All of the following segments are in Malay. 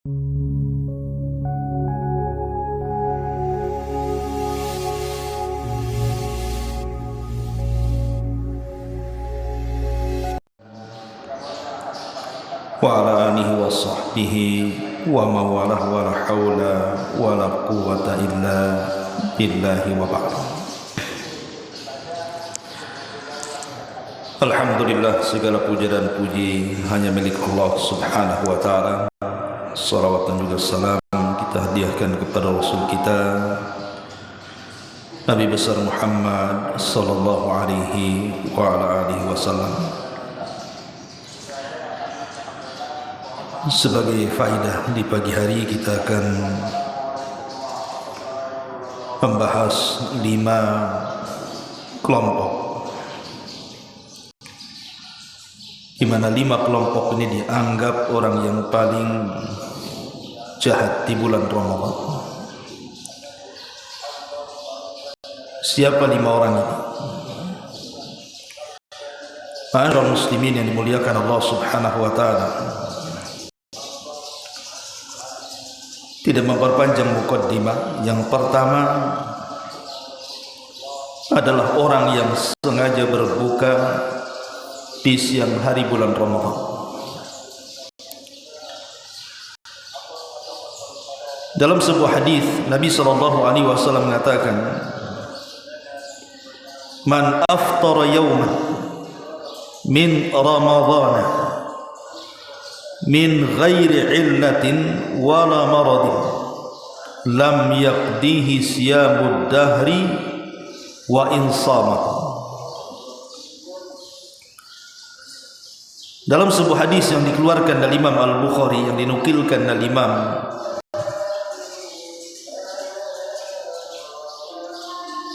wa ala alihi wa sahbihi wa mawalah wa la hawla wa la quwwata illa billahi wa ba'd. Alhamdulillah, segala puja dan puji hanya milik Allah subhanahu wa ta'ala. Salawat dan juga salam kita hadiahkan kepada Rasul kita Nabi besar Muhammad sallallahu alaihi wa ala alihi wasallam. Sebagai faedah di pagi hari kita akan membahas 5 kelompok, di mana 5 kelompok ini dianggap orang yang paling jahat di bulan Ramadan. Siapa 5 orang ini? Para muslimin yang dimuliakan Allah subhanahu wa ta'ala, tidak memperpanjang mukaddimah. Yang pertama adalah orang yang sengaja berbuka di siang hari bulan Ramadan. Dalam sebuah hadis Nabi sallallahu alaihi wasallam mengatakan, "Man aftara yawman min Ramadhan min ghairi illatin wala maradin lam yaqdihi siyamud dahri wa insama." Dalam sebuah hadis yang dikeluarkan dari Imam Al-Bukhari, yang dinukilkan dari Imam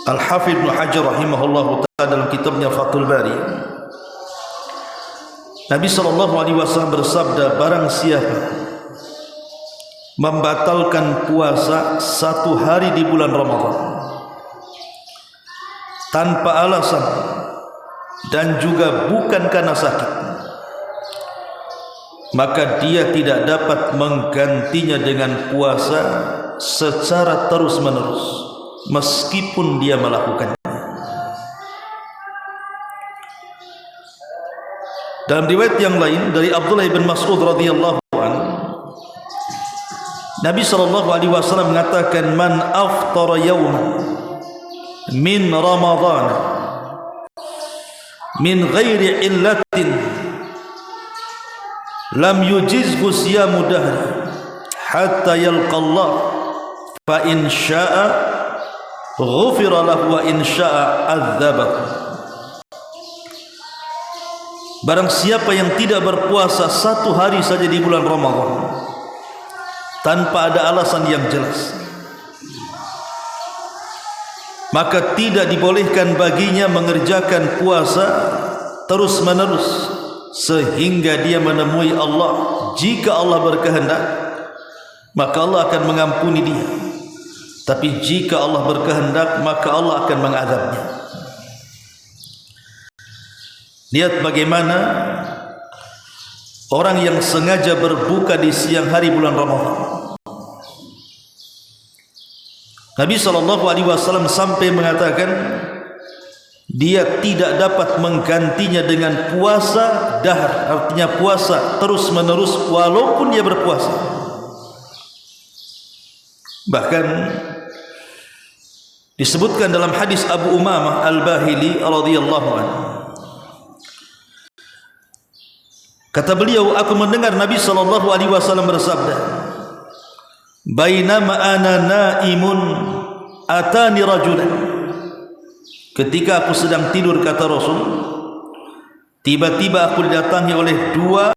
Al-Hafidh Ibnu Hajar rahimahullah ta'ala dalam kitabnya Fathul Bari, Nabi SAW bersabda, barang siapa membatalkan puasa 1 hari di bulan Ramadan tanpa alasan dan juga bukan karena sakit, maka dia tidak dapat menggantinya dengan puasa secara terus-menerus meskipun dia melakukannya. Dalam riwayat yang lain dari Abdullah bin Mas'ud radhiyallahu anhu, Nabi sallallahu alaihi wasallam mengatakan, "Man aftara yawman min Ramadhan min ghairi illatin lam yujizhu siyamu dahri hatta yalqa Allah fa in syaa'a ghufira lahu wa in syaa'a adzabahu." Barang siapa yang tidak berpuasa 1 hari saja di bulan Ramadan tanpa ada alasan yang jelas, maka tidak dibolehkan baginya mengerjakan puasa terus-menerus sehingga dia menemui Allah. Jika Allah berkehendak, maka Allah akan mengampuni dia, tapi jika Allah berkehendak, maka Allah akan mengadabnya. Lihat bagaimana orang yang sengaja berbuka di siang hari bulan Ramadan. Nabi SAW sampai mengatakan, dia tidak dapat menggantinya dengan puasa dahar, artinya puasa terus menerus walaupun dia berpuasa. Bahkan disebutkan dalam hadis Abu Umamah Al-Bahili radhiyallahu anhu, kata beliau, aku mendengar Nabi SAW bersabda, "Bainama ana naimun atani rajulan." Ketika aku sedang tidur, kata Rasul, tiba-tiba aku didatangi oleh 2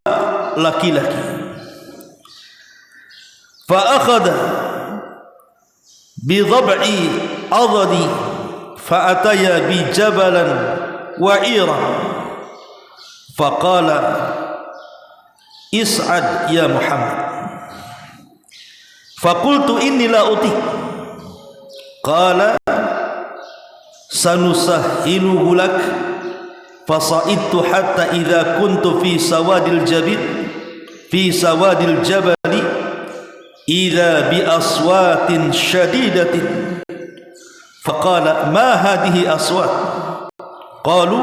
laki-laki. Fa akhadha bi dhab'i adadi fa ataya bi jabalan wa'ira fa qala, "Is'ad ya Muhammad." Faqultu inni la utik. Qala, "Sanusahhiluhu lak." Fasa'idtu hatta idza kuntu fi sawadil jabali idza bi aswatin syadidatin faqala ma hadhihi aswat qalu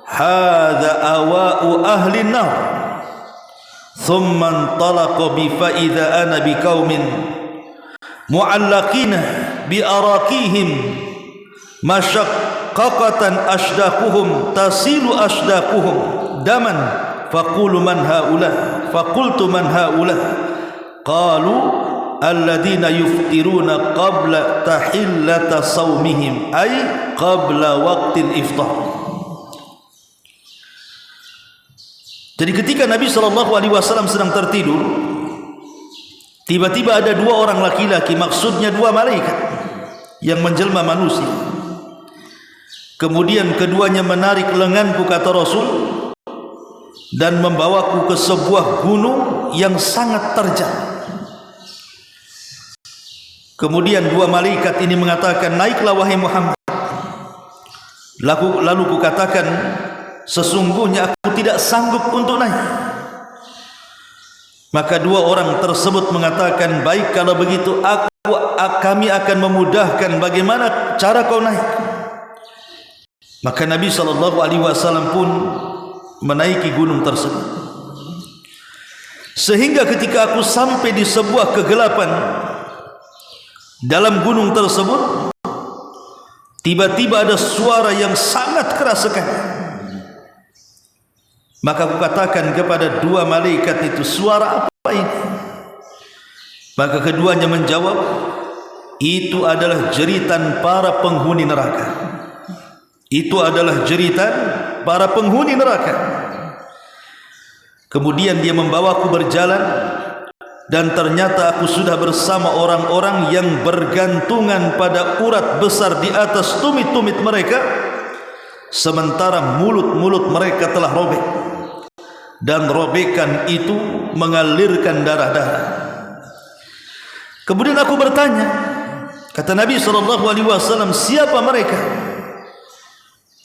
hadza awa'u ahli an-nar thumma intalaqa bi fa idza ana bi qaumin mu'allaqina bi arakihim masyaqqatan ashdaquhum tasilu ashdaquhum daman faqulu man haula faqultu man haula qalu alladhina yuftiruna qabla tahillata saumihim ay qabla waqtil iftar. Jadi ketika Nabi SAW sedang tertidur, tiba-tiba ada dua orang laki-laki, maksudnya dua malaikat yang menjelma manusia. Kemudian keduanya menarik lenganku, kata Rasul, dan membawaku ke sebuah gunung yang sangat terjal. Kemudian dua malaikat ini mengatakan, naiklah wahai Muhammad. Lalu kukatakan, sesungguhnya aku tidak sanggup untuk naik. Maka dua orang tersebut mengatakan, baik kalau begitu kami akan memudahkan bagaimana cara kau naik. Maka Nabi SAW pun menaiki gunung tersebut. Sehingga ketika aku sampai di sebuah kegelapan dalam gunung tersebut, tiba-tiba ada suara yang sangat keras sekali. Maka aku katakan kepada dua malaikat itu, suara apa ini? Maka keduanya menjawab, itu adalah jeritan para penghuni neraka. Itu adalah jeritan para penghuni neraka. Kemudian dia membawaku berjalan, dan ternyata aku sudah bersama orang-orang yang bergantungan pada urat besar di atas tumit-tumit mereka, sementara mulut-mulut mereka telah robek, dan robekan itu mengalirkan darah-darah. Kemudian aku bertanya, kata Nabi SAW, siapa mereka?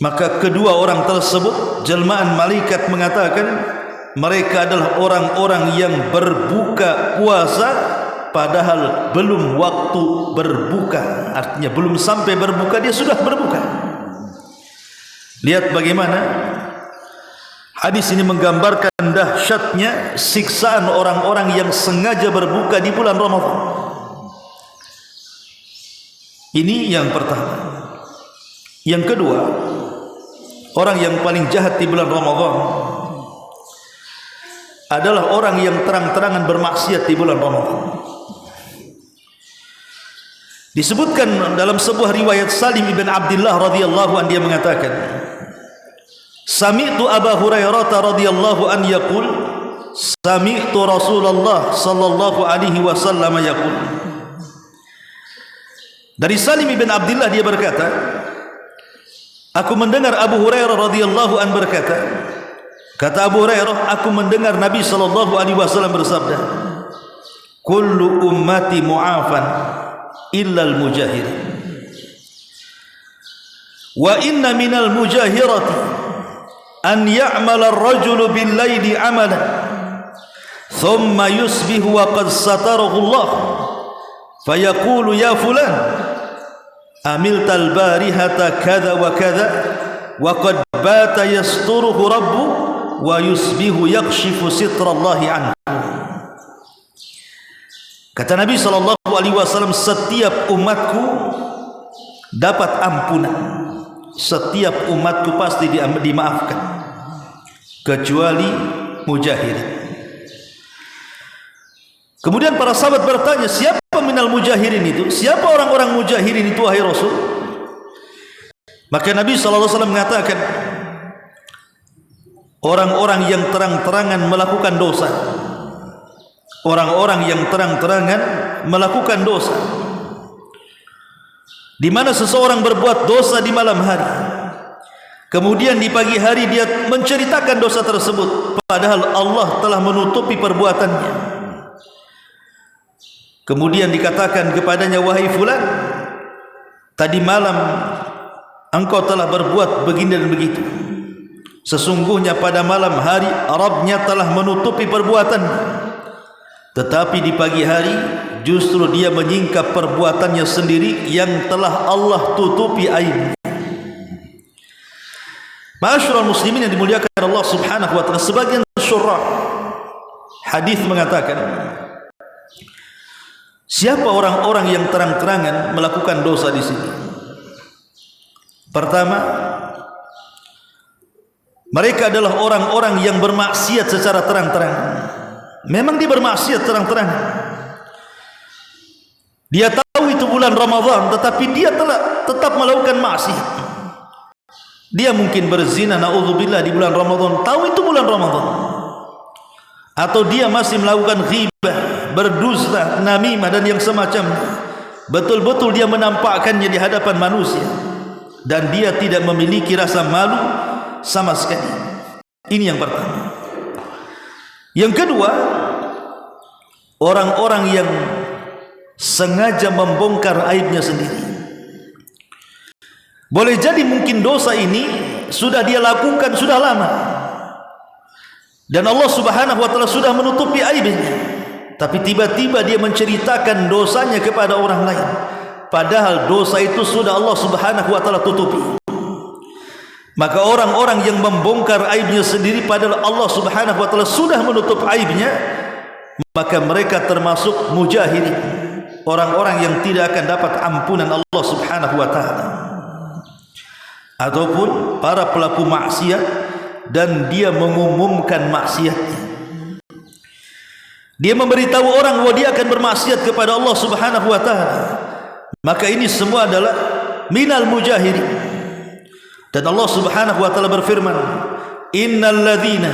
Maka kedua orang tersebut, jelmaan malaikat, mengatakan, mereka adalah orang-orang yang berbuka puasa padahal belum waktu berbuka. Artinya belum sampai berbuka, dia sudah berbuka. Lihat bagaimana hadis ini menggambarkan dahsyatnya siksaan orang-orang yang sengaja berbuka di bulan Ramadan. Ini yang pertama. Yang kedua, orang yang paling jahat di bulan Ramadan adalah orang yang terang-terangan bermaksiat di bulan Ramadan. Disebutkan dalam sebuah riwayat Salim ibn Abdullah radhiyallahu anhu, dia mengatakan, sami'tu Abu Hurairah radhiyallahu anhu yaqul, sami'tu Rasulullah sallallahu alaihi wasallam yaqul. Dari Salim ibn Abdullah dia berkata, aku mendengar Abu Hurairah radhiyallahu anhu berkata, kata Abu Hurairah, aku mendengar Nabi sallallahu alaihi wasallam bersabda, kullu ummati mu'afan illa al-mujahir. Wa inna minal mujahirati an ya'mala ar-rajulu bil-laili 'amalan thumma yusbihu wa qad satarahu Allah fayaqulu ya fulan amilta al-barihata kadha wa kadha wa qad bata yasturuhu rabbu wa yusbihu yakshifu sitrallahi anhu. Kata Nabi SAW, setiap umatku dapat ampunan, setiap umatku pasti dimaafkan, kecuali mujahirin. Kemudian para sahabat bertanya, siapa minal mujahirin itu? Siapa orang-orang mujahirin itu, wahai Rasul? Maka Nabi SAW mengatakan, orang-orang yang terang-terangan melakukan dosa. Orang-orang yang terang-terangan melakukan dosa. Di mana seseorang berbuat dosa di malam hari, kemudian di pagi hari dia menceritakan dosa tersebut, padahal Allah telah menutupi perbuatannya. Kemudian dikatakan kepadanya, wahai fulan, tadi malam engkau telah berbuat begini dan begitu. Sesungguhnya pada malam hari Rabbnya telah menutupi perbuatan. tetapi di pagi hari justru dia menyingkap perbuatannya sendiri yang telah Allah tutupi aibnya. Ma'asyiral muslimin yang dimuliakan Allah Subhanahu wa taala, sebagian syurah hadis mengatakan, siapa orang-orang yang terang-terangan melakukan dosa di sini? Pertama, mereka adalah orang-orang yang bermaksiat secara terang-terang. Memang dia bermaksiat terang-terang. Dia tahu itu bulan Ramadan, tetapi dia tetap melakukan maksiat. Dia mungkin berzina, naudzubillah, di bulan Ramadan, tahu itu bulan Ramadan. Atau dia masih melakukan ghibah, berdusta, namimah dan yang semacamnya. Betul-betul dia menampakkannya di hadapan manusia, dan dia tidak memiliki rasa malu sama sekali. Ini yang pertama. Yang kedua, orang-orang yang sengaja membongkar aibnya sendiri. Boleh jadi mungkin dosa ini sudah dia lakukan sudah lama, dan Allah Subhanahu wa taala sudah menutupi aibnya, tapi tiba-tiba dia menceritakan dosanya kepada orang lain, padahal dosa itu sudah Allah Subhanahu wa taala tutupi. Maka orang-orang yang membongkar aibnya sendiri padahal Allah Subhanahu wa taala sudah menutup aibnya, maka mereka termasuk mujahidin, orang-orang yang tidak akan dapat ampunan Allah Subhanahu wa taala. Ataupun para pelaku maksiat dan dia mengumumkan maksiatnya. Dia memberitahu orang bahwa dia akan bermaksiat kepada Allah Subhanahu wa taala. Maka ini semua adalah minal mujahidin. Dan Allah Subhanahu wa taala berfirman, "Innal ladzina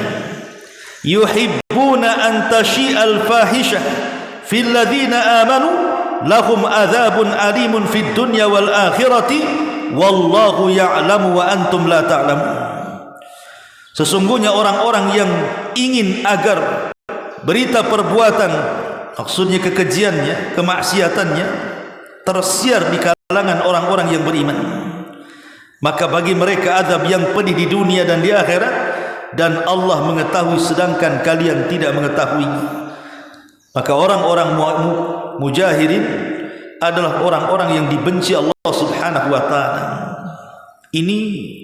yuhibbuna an tashi'al fahishah fil ladzina amanu lahum adzabun alimun fid dunya wal akhirati wallahu ya'lamu wa antum la ta'lamun." Sesungguhnya orang-orang yang ingin agar berita perbuatan, maksudnya kekejiannya, kemaksiatannya, tersiar di kalangan orang-orang yang beriman, maka bagi mereka azab yang pedih di dunia dan di akhirat, dan Allah mengetahui sedangkan kalian tidak mengetahui. Maka orang-orang mujahidin adalah orang-orang yang dibenci Allah Subhanahu wa taala. Ini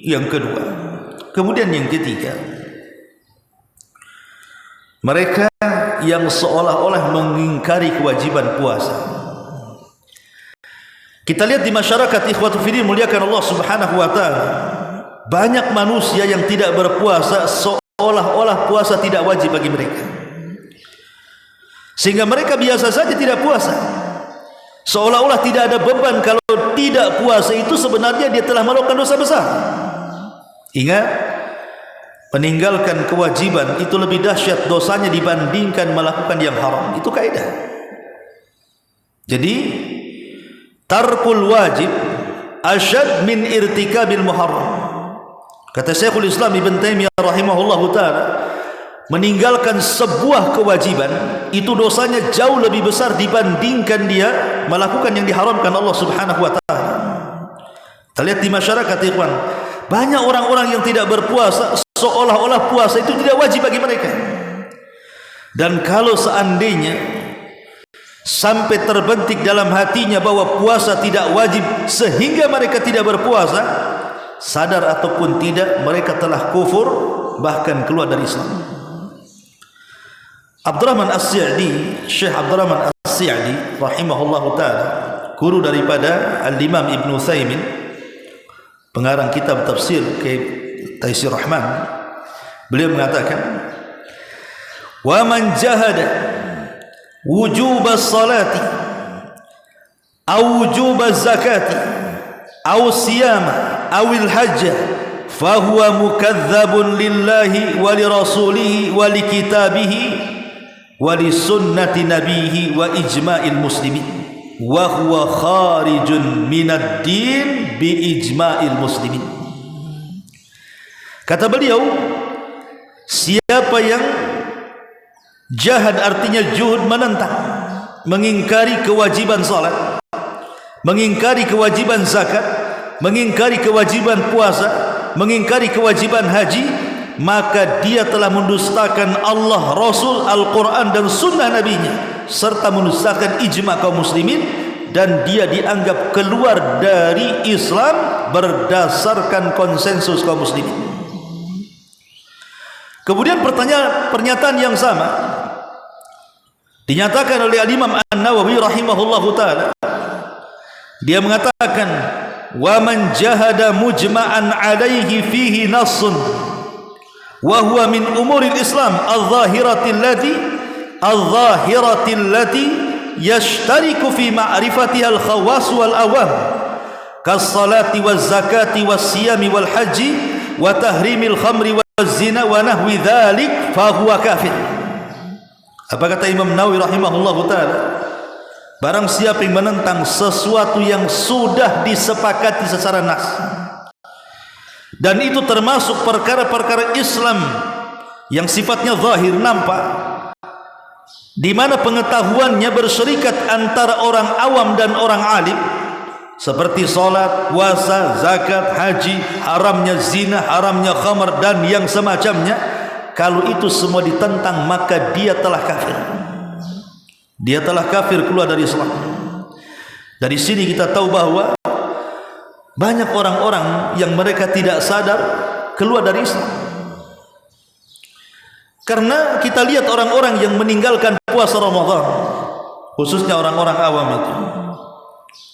yang kedua. Kemudian yang ketiga, mereka yang seolah-olah mengingkari kewajiban puasa. Kita lihat di masyarakat ikhwatul fiddin muliakan Allah Subhanahu wa taala, banyak manusia yang tidak berpuasa seolah-olah puasa tidak wajib bagi mereka, sehingga mereka biasa saja tidak puasa, seolah-olah tidak ada beban. Kalau tidak puasa itu sebenarnya dia telah melakukan dosa besar. Ingat, meninggalkan kewajiban itu lebih dahsyat dosanya dibandingkan melakukan yang haram. Itu kaidah. Jadi tarkul wajib asyad min irtikabil muharram. Kata Syekhul Islam Ibn Taimiyah rahimahullahu taala, meninggalkan sebuah kewajiban itu dosanya jauh lebih besar dibandingkan dia melakukan yang diharamkan Allah Subhanahu wa taala. Kita lihat di masyarakat ikhwan, banyak orang-orang yang tidak berpuasa seolah-olah puasa itu tidak wajib bagi mereka. Dan kalau seandainya sampai terbentik dalam hatinya bahwa puasa tidak wajib sehingga mereka tidak berpuasa, sadar ataupun tidak, mereka telah kufur, bahkan keluar dari Islam. Abdurrahman As-Sa'di, Syekh Abdurrahman As-Sa'di rahimahullahu taala, guru daripada Al-Imam Ibn Utsaimin, pengarang kitab tafsir Taisir Rahman, beliau mengatakan, "Wa man jahada wujub as-salati aw wujub az-zakati aw siyama aw al-hajj fa huwa mukadzdzabun lillahi wa li rasulihi wa li kitabihi wa li sunnati nabihi wa ijma'il muslimin wa huwa kharijun minad din bi ijma'il muslimin." Kata beliau, siapa yang jahad artinya juhud, menentang, mengingkari kewajiban salat, mengingkari kewajiban zakat, mengingkari kewajiban puasa, mengingkari kewajiban haji, maka dia telah mendustakan Allah, Rasul, Al-Quran dan Sunnah Nabi-Nya, serta mendustakan ijma' kaum muslimin, dan dia dianggap keluar dari Islam berdasarkan konsensus kaum muslimin. Kemudian pernyataan yang sama dinyatakan oleh Al-Imam An-Nawawi rahimahullahu ta'ala. Dia mengatakan, wa man jahada mujma'an alaihi fihi nassun wa huwa min umuril Islam al-zahirati allati yashtariku fi ma'rifatiha al-khawas wal awam kas-salati waz zakati was siyami wal haji wa tahrimil khamri waz zina wa nahwi dhalik fa huwa kafir. Apa kata Imam Nawawi rahimahullahu ta'ala? Barang siapa yang menentang sesuatu yang sudah disepakati secara nas, dan itu termasuk perkara-perkara Islam yang sifatnya zahir, nampak, di mana pengetahuannya berserikat antara orang awam dan orang alim, seperti salat, puasa, zakat, haji, haramnya zina, haramnya khamar dan yang semacamnya. Kalau itu semua ditentang, maka dia telah kafir. Dia telah kafir, keluar dari Islam. Dari sini kita tahu bahwa banyak orang-orang yang mereka tidak sadar keluar dari Islam. Karena kita lihat orang-orang yang meninggalkan puasa Ramadan, khususnya orang-orang awam itu,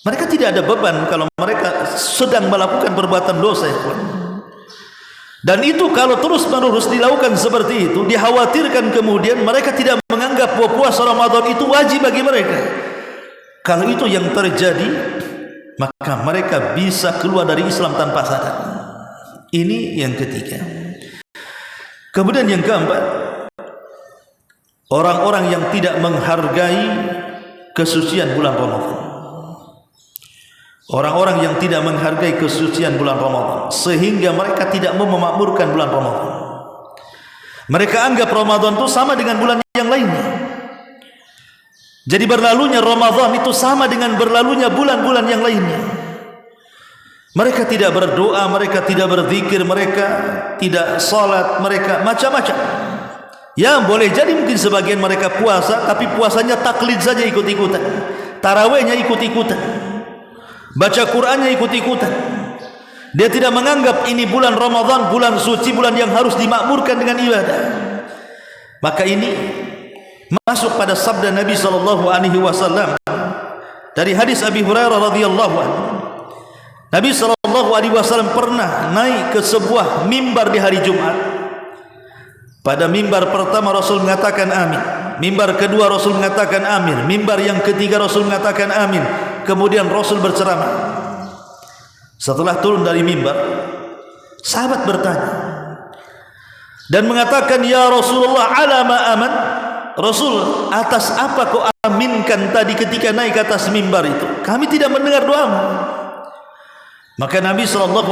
mereka tidak ada beban kalau mereka sedang melakukan perbuatan dosa. Dan itu kalau terus-menerus dilakukan seperti itu, dikhawatirkan kemudian mereka tidak menganggap bahwa puasa Ramadan itu wajib bagi mereka. Kalau itu yang terjadi, maka mereka bisa keluar dari Islam tanpa sadar. Ini yang ketiga. Kemudian yang keempat, orang-orang yang tidak menghargai kesucian bulan Ramadan. Orang-orang yang tidak menghargai kesucian bulan Ramadan, sehingga mereka tidak mau memakmurkan bulan Ramadan. Mereka anggap Ramadan itu sama dengan bulan yang lainnya. Jadi berlalunya Ramadan itu sama dengan berlalunya bulan-bulan yang lainnya. Mereka tidak berdoa, mereka tidak berzikir, mereka tidak salat, mereka macam-macam. Ya, boleh jadi mungkin sebagian mereka puasa, tapi puasanya taklid saja, ikut-ikutan. Tarawihnya ikut-ikutan. Baca Qur'annya ikut-ikutan. Dia tidak menganggap ini bulan Ramadan, bulan suci, bulan yang harus dimakmurkan dengan ibadah. Maka ini masuk pada sabda Nabi SAW dari hadis Abi Hurairah radhiyallahu anhu. Nabi SAW pernah naik ke sebuah mimbar di hari Jumat. Pada mimbar pertama Rasul mengatakan amin, mimbar kedua Rasul mengatakan amin, mimbar yang ketiga Rasul mengatakan amin. Kemudian Rasul berceramah. Setelah turun dari mimbar, sahabat bertanya dan mengatakan, ya Rasulullah, ala ma aman? Rasul, atas apa kau aminkan tadi ketika naik ke atas mimbar itu? Kami tidak mendengar doamu. Maka Nabi SAW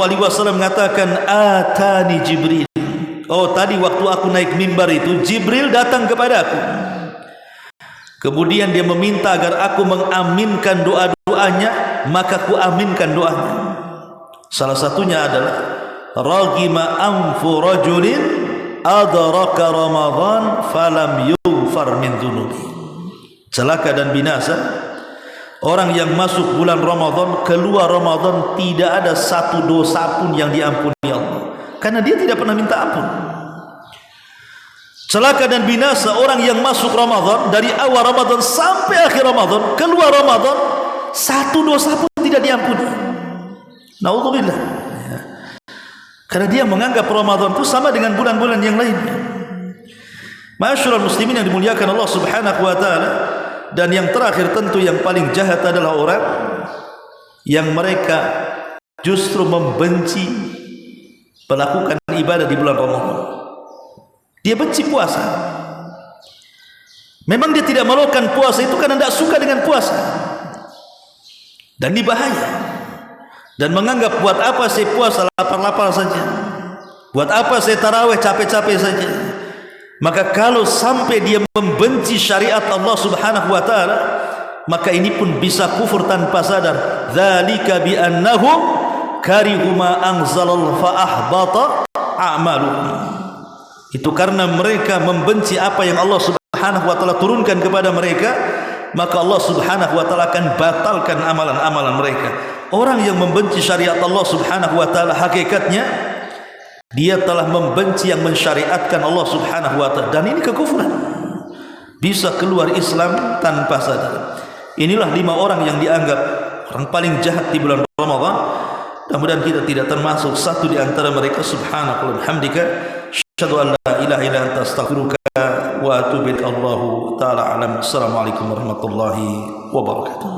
mengatakan, atani Jibril. Oh, tadi waktu aku naik mimbar itu Jibril datang kepada aku. Kemudian dia meminta agar aku mengaminkan doa-doanya, maka ku aminkan doanya. Salah satunya adalah ragima anfu rajulin adraka Ramadan falam yughfar min dzunubi. Celaka dan binasa orang yang masuk bulan Ramadan, keluar Ramadan tidak ada satu dosa pun yang diampuni Allah, karena dia tidak pernah minta ampun. Celaka dan binasa orang yang masuk Ramadan, dari awal Ramadan sampai akhir Ramadan, keluar Ramadan satu dosa pun tidak diampuni. Naudzubillah. Karena dia menganggap Ramadan itu sama dengan bulan-bulan yang lainnya. Ma'asyiral muslimin yang dimuliakan Allah Subhanahu wa taala. Dan yang terakhir tentu yang paling jahat adalah orang yang mereka justru membenci melakukan ibadah di bulan Ramadan. Dia benci puasa. Memang dia tidak melakukan puasa itu karena tidak suka dengan puasa. Dan ini bahaya. Dan menganggap buat apa saya puasa lapar-lapar saja, buat apa saya tarawih capek-capek saja. Maka kalau sampai dia membenci syariat Allah Subhanahu wa taala, maka ini pun bisa kufur tanpa sadar. Dzalika bi annahum karihu ma anzalallahu fa ahbata a'maluhum. Itu karena mereka membenci apa yang Allah Subhanahu wa taala turunkan kepada mereka, maka Allah Subhanahu wa taala akan batalkan amalan-amalan mereka. Orang yang membenci syariat Allah Subhanahu wa taala, hakikatnya dia telah membenci yang mensyariatkan Allah Subhanahu wa taala, dan ini kekufuran. Bisa keluar Islam tanpa sadar. Inilah 5 orang yang dianggap orang paling jahat di bulan Ramadan. Mudah-mudahan kita tidak termasuk satu di antara mereka. Subhanakallahumma hamdika asyhadu an la ilaha illa anta astaghfiruka wa atubu ilaik. Allahu taala alam. Assalamualaikum warahmatullahi wabarakatuh.